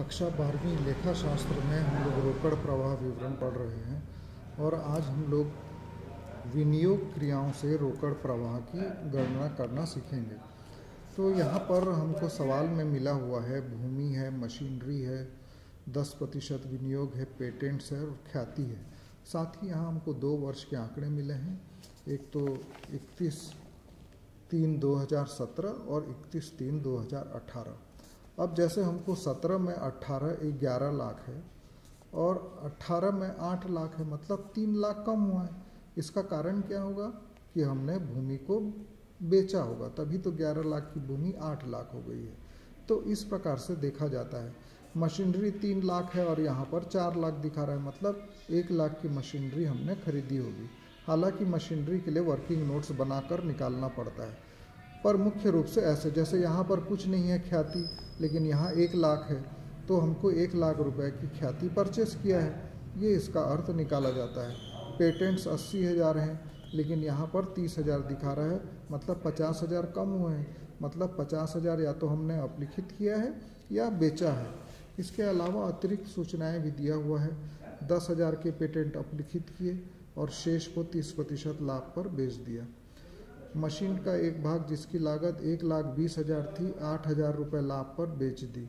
कक्षा 12वीं लेखा शास्त्र में हम लोग रोकड़ प्रवाह विवरण पढ़ रहे हैं और आज हम लोग विनियोग क्रियाओं से रोकड़ प्रवाह की गणना करना सीखेंगे। तो यहाँ पर हमको सवाल में मिला हुआ है भूमि है, मशीनरी है, 10% विनियोग है, पेटेंट्स है और ख्याति है। साथ ही यहाँ हमको 2 वर्ष के आंकड़े मिले हैं, एक तो 31/3/2017 और 31/3/2018। अब जैसे हमको 17 में 18 11 लाख है और 18 में 8 लाख है, मतलब 3 लाख कम हुआ है। इसका कारण क्या होगा कि हमने भूमि को बेचा होगा, तभी तो 11 लाख की भूमि 8 लाख हो गई है। तो इस प्रकार से देखा जाता है। मशीनरी 3 लाख है और यहाँ पर 4 लाख दिखा रहा है, मतलब 1 लाख की मशीनरी हमने खरीदी होगी। हालांकि मशीनरी के लिए वर्किंग नोट्स बनाकर निकालना पड़ता है, पर मुख्य रूप से ऐसे, जैसे यहाँ पर कुछ नहीं है ख्याति, लेकिन यहाँ 1 लाख है, तो हमको 1 लाख रुपए की ख्याति परचेस किया है, ये इसका अर्थ निकाला जाता है। पेटेंट्स 80,000 हैं, लेकिन यहाँ पर 30,000 दिखा रहा है, मतलब 50,000 कम हुए हैं, मतलब 50,000 या तो हमने अपलिखित किया है या बेचा है। इसके अलावा अतिरिक्त सूचनाएं भी दिया हुआ है। 10,000 के पेटेंट अपलिखित किए और शेष को 30% लाभ पर बेच दिया। मशीन का एक भाग जिसकी लागत 1,20,000 थी, 8,000 रुपये लाभ पर बेच दी।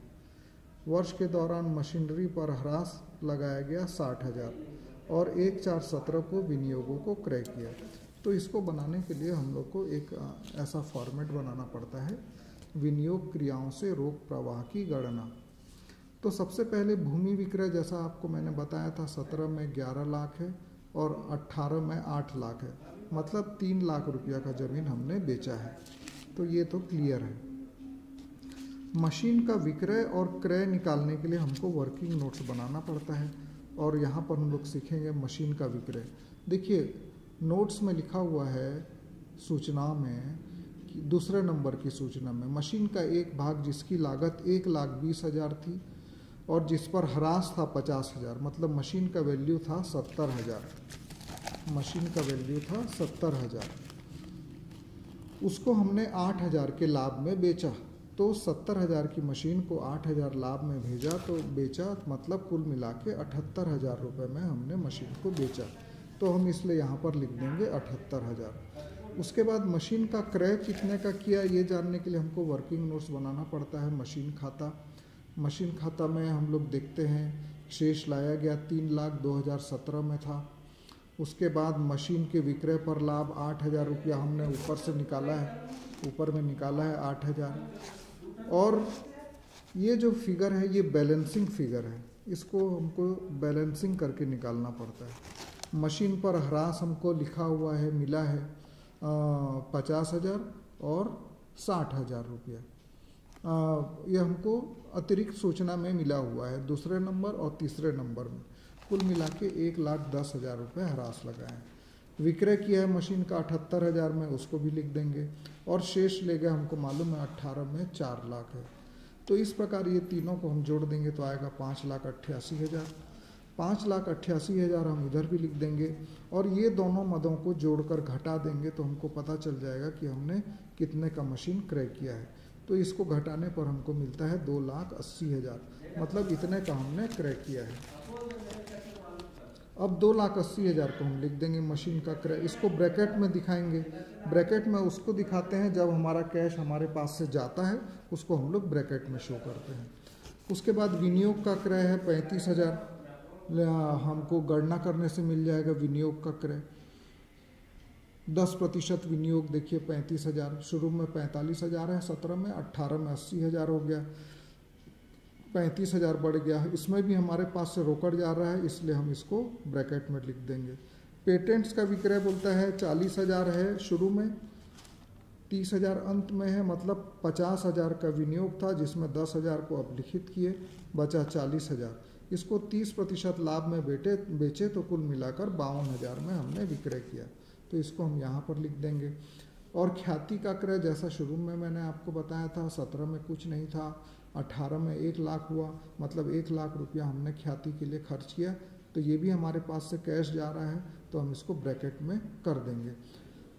वर्ष के दौरान मशीनरी पर ह्रास लगाया गया 60,000 और 1/4/17 को विनियोगों को क्रय किया। तो इसको बनाने के लिए हम लोग को एक ऐसा फॉर्मेट बनाना पड़ता है, विनियोग क्रियाओं से रोक प्रवाह की गणना। तो सबसे पहले भूमि विक्रय, जैसा आपको मैंने बताया था, 17 में 11 लाख है और 18 में 8 लाख है, मतलब 3 लाख रुपया का ज़मीन हमने बेचा है। तो ये तो क्लियर है। मशीन का विक्रय और क्रय निकालने के लिए हमको वर्किंग नोट्स बनाना पड़ता है और यहाँ पर हम लोग सीखेंगे मशीन का विक्रय। देखिए नोट्स में लिखा हुआ है सूचना में कि दूसरे नंबर की सूचना में मशीन का एक भाग जिसकी लागत 1,20,000 थी और जिस पर ह्रास था 50,000, मतलब मशीन का वैल्यू था 70,000। मशीन का वैल्यू था 70,000, उसको हमने 8,000 के लाभ में बेचा। तो 70,000 की मशीन को 8,000 लाभ में भेजा तो बेचा, मतलब कुल मिला के 78,000 रुपये में हमने मशीन को बेचा। तो हम इसलिए यहाँ पर लिख देंगे 78,000। उसके बाद मशीन का क्रय कितने का किया, ये जानने के लिए हमको वर्किंग नोट्स बनाना पड़ता है। मशीन खाता, मशीन खाता में हम लोग देखते हैं शेष लाया गया 3,02,017 में था। उसके बाद मशीन के विक्रय पर लाभ 8,000 रुपया हमने ऊपर से निकाला है, ऊपर में निकाला है 8,000। और ये जो फिगर है ये बैलेंसिंग फिगर है, इसको हमको बैलेंसिंग करके निकालना पड़ता है। मशीन पर ह्रास हमको लिखा हुआ है, मिला है 50,000 और 60,000 रुपया। ये हमको अतिरिक्त सूचना में मिला हुआ है, दूसरे नंबर और तीसरे नंबर में। कुल मिला के 1,10,000 रुपये ह्रास लगाए हैं। विक्रय किया है मशीन का 78,000 में, उसको भी लिख देंगे। और शेष ले गए हमको मालूम है 18 में 4 लाख है। तो इस प्रकार ये तीनों को हम जोड़ देंगे तो आएगा 5,88,000। 5,88,000 हम इधर भी लिख देंगे और ये दोनों मदों को जोड़कर घटा देंगे तो हमको पता चल जाएगा कि हमने कितने का मशीन क्रय किया है। तो इसको घटाने पर हमको मिलता है 2,80,000, मतलब इतने का हमने क्रय किया है। अब 2,80,000 को हम लिख देंगे मशीन का क्रय। इसको ब्रैकेट में दिखाएंगे। ब्रैकेट में उसको दिखाते हैं जब हमारा कैश हमारे पास से जाता है, उसको हम लोग ब्रैकेट में शो करते हैं। उसके बाद विनियोग का क्रय है 35,000, हमको गणना करने से मिल जाएगा विनियोग का क्रय। 10% विनियोग देखिए 35,000, शुरू में 45,000 है, 17 में, 18 में 80,000 हो गया, 35,000 बढ़ गया। इसमें भी हमारे पास से रोकड़ जा रहा है, इसलिए हम इसको ब्रैकेट में लिख देंगे। पेटेंट्स का विक्रय बोलता है 40,000 है शुरू में, 30,000 अंत में है, मतलब 50,000 का विनियोग था जिसमें 10,000 को अपलिखित किए, बचा 40,000। इसको 30% लाभ में बेचे तो कुल मिलाकर 52,000 में हमने विक्रय किया। तो इसको हम यहाँ पर लिख देंगे। और ख्याति का क्रय जैसा शुरू में मैंने आपको बताया था, 17 में कुछ नहीं था, 18 में 1 लाख हुआ, मतलब 1 लाख रुपया हमने ख्याति के लिए खर्च किया। तो ये भी हमारे पास से कैश जा रहा है, तो हम इसको ब्रैकेट में कर देंगे।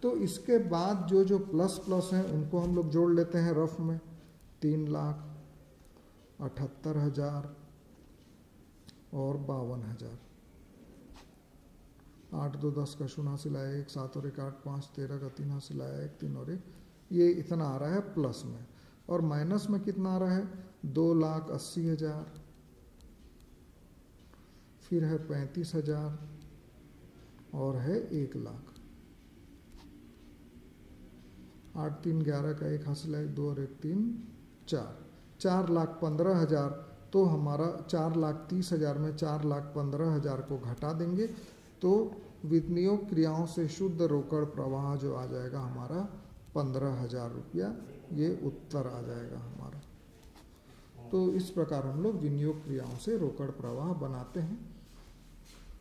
तो इसके बाद जो जो प्लस हैं उनको हम लोग जोड़ लेते हैं रफ में। 3,78,000 और 52,000। 8 2 10 का 0 हासिल आया 1, 7 और 1 8, 5 13 का 3 हासिल आया 1, 3 और 1, ये इतना आ रहा है प्लस में। और माइनस में कितना आ रहा है 2,80,000, फिर है 35,000 और है 1,00,000। 8 3 11 का 1 हासिल है 2 और 1 3 4, 4,15,000। तो हमारा 4,30,000 में 4,15,000 को घटा देंगे तो विनियोग क्रियाओं से शुद्ध रोकड़ प्रवाह जो आ जाएगा हमारा 15,000 रुपया, ये उत्तर आ जाएगा हमारा। तो इस प्रकार हम लोग विनियोग क्रियाओं से रोकड़ प्रवाह बनाते हैं।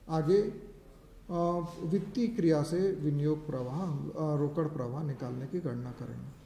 आगे वित्तीय क्रिया से विनियोग प्रवाह रोकड़ प्रवाह निकालने की गणना करेंगे।